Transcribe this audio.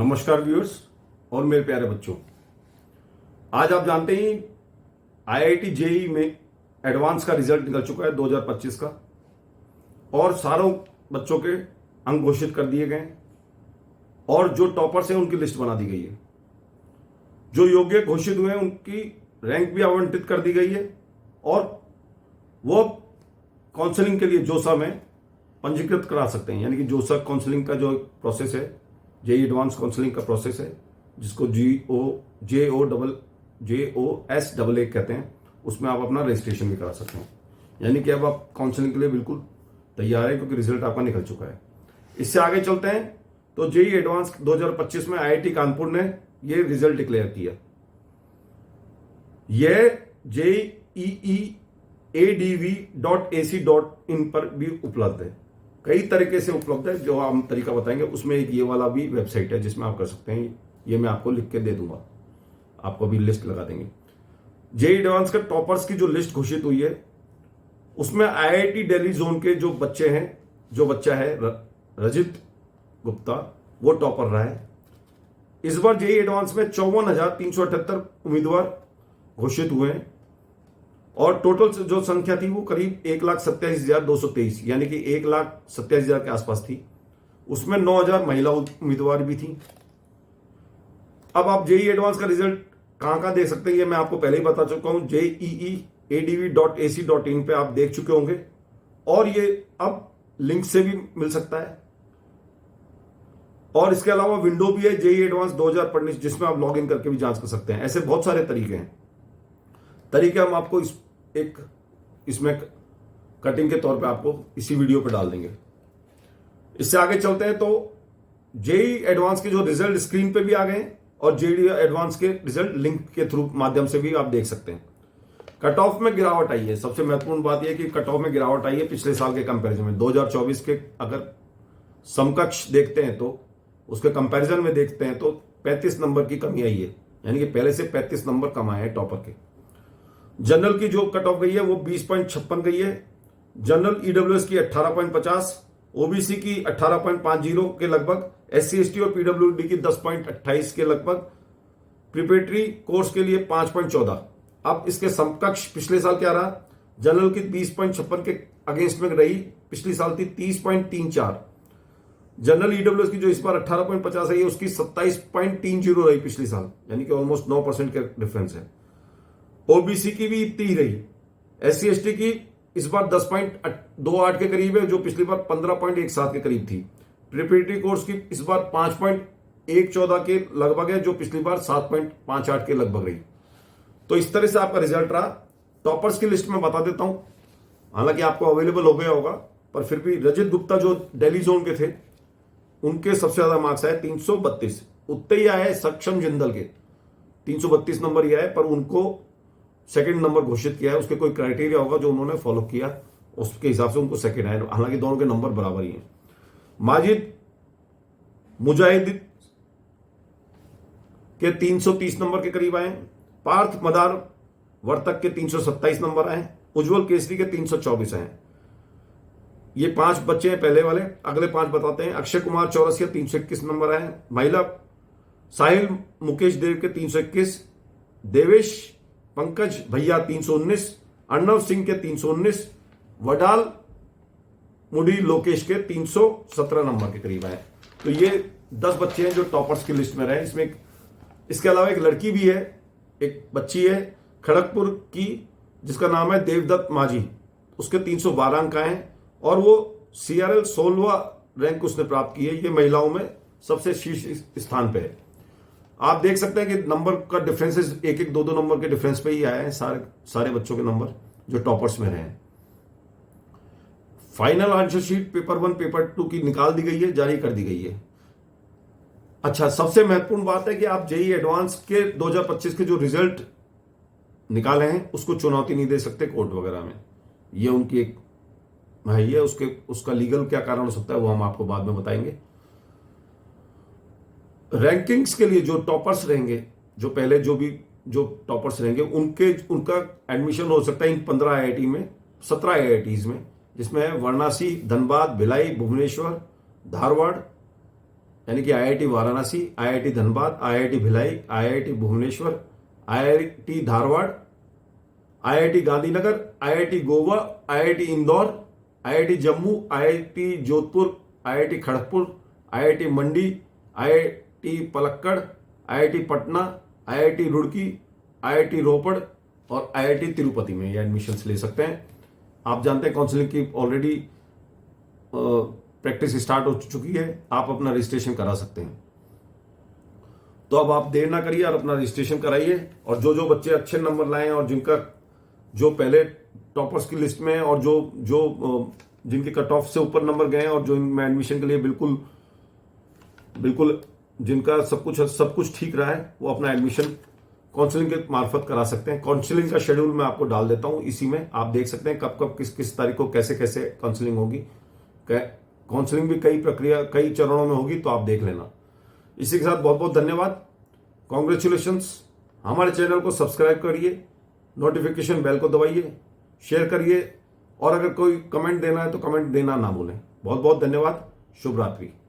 नमस्कार व्यूअर्स और मेरे प्यारे बच्चों। आज आप जानते ही आईआईटी जेई में एडवांस का रिजल्ट निकल चुका है 2025 का और सारों बच्चों के अंक घोषित कर दिए गए और जो टॉपर्स हैं उनकी लिस्ट बना दी गई है। जो योग्य घोषित हुए हैं उनकी रैंक भी आवंटित कर दी गई है और वो काउंसलिंग के लिए जोसा में पंजीकृत करा सकते हैं। यानी कि जोसा काउंसलिंग का जो प्रोसेस है, जेई एडवांस काउंसलिंग का प्रोसेस है, जिसको JOS कहते हैं, उसमें आप अपना रजिस्ट्रेशन भी करा सकते हैं। यानी कि अब आप काउंसलिंग के लिए बिल्कुल तैयार है क्योंकि रिजल्ट आपका निकल चुका है। इससे आगे चलते हैं तो जेई एडवांस 2025 में आईआईटी कानपुर ने ये रिजल्ट डिक्लेयर किया। यह JEEADV.AC.in पर भी उपलब्ध है, कई तरीके से उपलब्ध है। जो हम तरीका बताएंगे उसमें एक ये वाला भी वेबसाइट है जिसमें आप कर सकते हैं। ये मैं आपको लिख के दे दूंगा, आपको भी लिस्ट लगा देंगे। जेई एडवांस के टॉपर्स की जो लिस्ट घोषित हुई है उसमें आईआईटी दिल्ली जोन के जो बच्चे हैं, जो बच्चा है रजित गुप्ता, वो टॉपर रहा है। इस बार जेई एडवांस में 54,378 उम्मीदवार घोषित हुए हैं और टोटल जो संख्या थी वो करीब 1,27,223 यानी कि 1,27,000 के आसपास थी। उसमें 9,000 महिला उम्मीदवार भी थी। अब आप जेई एडवांस का रिजल्ट कहां देख सकते हैं ये मैं आपको पहले ही बता चुका हूं। JEEADV.AC.in पे आप देख चुके होंगे और ये अब लिंक से भी मिल सकता है। और इसके अलावा विंडो भी है जेई एडवांस 2019 जिसमें आप लॉग इन करके भी जांच कर सकते हैं। ऐसे बहुत सारे तरीके हैं। तरीके हम आपको इसमें कटिंग के तौर पे आपको इसी वीडियो पे डाल देंगे। इससे आगे चलते हैं तो जेई एडवांस के जो रिजल्ट स्क्रीन पे भी आ गए और जेई एडवांस के रिजल्ट लिंक के थ्रू माध्यम से भी आप देख सकते हैं। कट ऑफ में गिरावट आई है। सबसे महत्वपूर्ण बात यह कि कट ऑफ में गिरावट आई है पिछले साल के कंपैरिजन में। 2024 के अगर समकक्ष देखते हैं तो उसके कंपैरिजन में देखते हैं तो 35 नंबर की कमी आई है। यानी कि पहले से 35 नंबर कम आए हैं टॉपर के। जनरल की जो कट ऑफ गई है वो 20.56 गई है। जनरल ईडब्ल्यूएस की 18.50, ओबीसी की 18.50 के लगभग, SC ST और पीडब्ल्यूडी की 10.28 के लगभग, प्रिपरेटरी कोर्स के लिए 5.14। अब इसके समकक्ष पिछले साल क्या रहा? जनरल की 20.56 के अगेंस्ट में रही, पिछली साल थी 30.34। जनरल ईडब्ल्यूएस की जो इस बार 18.50 है उसकी 27.30 रही पिछली साल, यानी कि ऑलमोस्ट 9% का डिफरेंस है। ओबीसी की भी इतनी ही रही। SC ST की इस बार 10.28 के करीब है जो पिछली बार 15.17 के करीब थी। प्रिपरेटरी कोर्स की इस बार 5.14 के लगभग है जो पिछली बार 7.58 के लगभग रही। तो इस तरह से आपका रिजल्ट रहा। टॉपर्स की लिस्ट में बता देता हूं, हालांकि आपको अवेलेबल हो गया होगा, पर फिर भी रजित गुप्ता जो दिल्ली जोन के थे उनके सबसे ज्यादा मार्क्स आए 332। उतने ही आए सक्षम जिंदल के 332 नंबर ही आए, पर उनको सेकंड नंबर घोषित किया है। उसके कोई क्राइटेरिया होगा जो उन्होंने फॉलो किया, उसके हिसाब से उनको सेकंड आए। हालांकि दोनों के नंबर बराबर ही हैं। माजिद मुजाहिद के 330 नंबर के करीब आए। पार्थ मदार वर्तक के 327 नंबर आए। उज्जवल केसरी के 324 आए। ये 5 बच्चे हैं पहले वाले। अगले 5 बताते हैं। अक्षय कुमार चौरसिया 321 नंबर आए। महिला साहिल मुकेश देव के 321, देवेश पंकज भैया 319, अर्णव सिंह के 319, वडाल मुडी लोकेश के 317 नंबर के करीब आए। तो ये 10 बच्चे हैं जो टॉपर्स की लिस्ट में रहे। इसमें इसके अलावा एक लड़की भी है, एक बच्ची है खड़गपुर की जिसका नाम है देवदत्त माझी। उसके 312 अंक आए हैं और वो CRL 16वां रैंक उसने प्राप्त की है। ये महिलाओं में सबसे शीर्ष स्थान पे है। आप देख सकते हैं कि नंबर का डिफरेंसेस 1-1, 2-2 नंबर के डिफरेंस पे ही आए हैं सारे बच्चों के नंबर जो टॉपर्स में रहे हैं। Final answer sheet paper 1 paper 2 की निकाल दी गई है, जारी कर दी गई है। अच्छा, सबसे महत्वपूर्ण बात है कि आप जेई एडवांस के 2025 के जो रिजल्ट निकाले हैं उसको चुनौती नहीं दे सकते कोर्ट वगैरह में। ये उनकी एक है, ये उसका लीगल क्या कारण हो सकता है वो हम आपको बाद में बताएंगे। रैंकिंग्स के लिए जो टॉपर्स रहेंगे, जो पहले जो टॉपर्स रहेंगे उनका एडमिशन हो सकता है इन 15 आईआईटी में, 17 आईआईटीज में, जिसमें है वाराणसी, धनबाद, भिलाई, भुवनेश्वर, धारवाड़, यानी कि IIT Varanasi, IIT Dhanbad, IIT Bhilai, IIT Bhubaneswar, IIT Dharwad, IIT Gandhinagar, IIT Goa, IIT Indore, IIT Jammu, IIT Jodhpur, IIT Kharagpur, IIT Mandi, IIT Palakkad, IIT Patna, IIT Roorkee, IIT Ropar और आईआईटी तिरुपति में ये एडमिशन्स ले सकते हैं। आप जानते हैं काउंसलिंग की ऑलरेडी प्रैक्टिस स्टार्ट हो चुकी है, आप अपना रजिस्ट्रेशन करा सकते हैं। तो अब आप देर ना करिए और अपना रजिस्ट्रेशन कराइए। और जो जो बच्चे अच्छे नंबर लाए हैं और जिनका जो पहले टॉपर्स की लिस्ट में है और जो जिनके कट ऑफ से ऊपर नंबर गए हैं और जो इनमें एडमिशन के लिए बिल्कुल जिनका सब कुछ ठीक रहा है, वो अपना एडमिशन काउंसलिंग के मार्फत करा सकते हैं। काउंसलिंग का शेड्यूल मैं आपको डाल देता हूं, इसी में आप देख सकते हैं कब कब किस तारीख को कैसे कैसे काउंसलिंग होगी। काउंसलिंग भी कई चरणों में होगी, तो आप देख लेना। इसी के साथ बहुत बहुत धन्यवाद, कॉन्ग्रेचुलेशंस। हमारे चैनल को सब्सक्राइब करिए, नोटिफिकेशन बेल को दबाइए, शेयर करिए और अगर कोई कमेंट देना है तो कमेंट देना ना भूलें। बहुत बहुत धन्यवाद। शुभ रात्रि।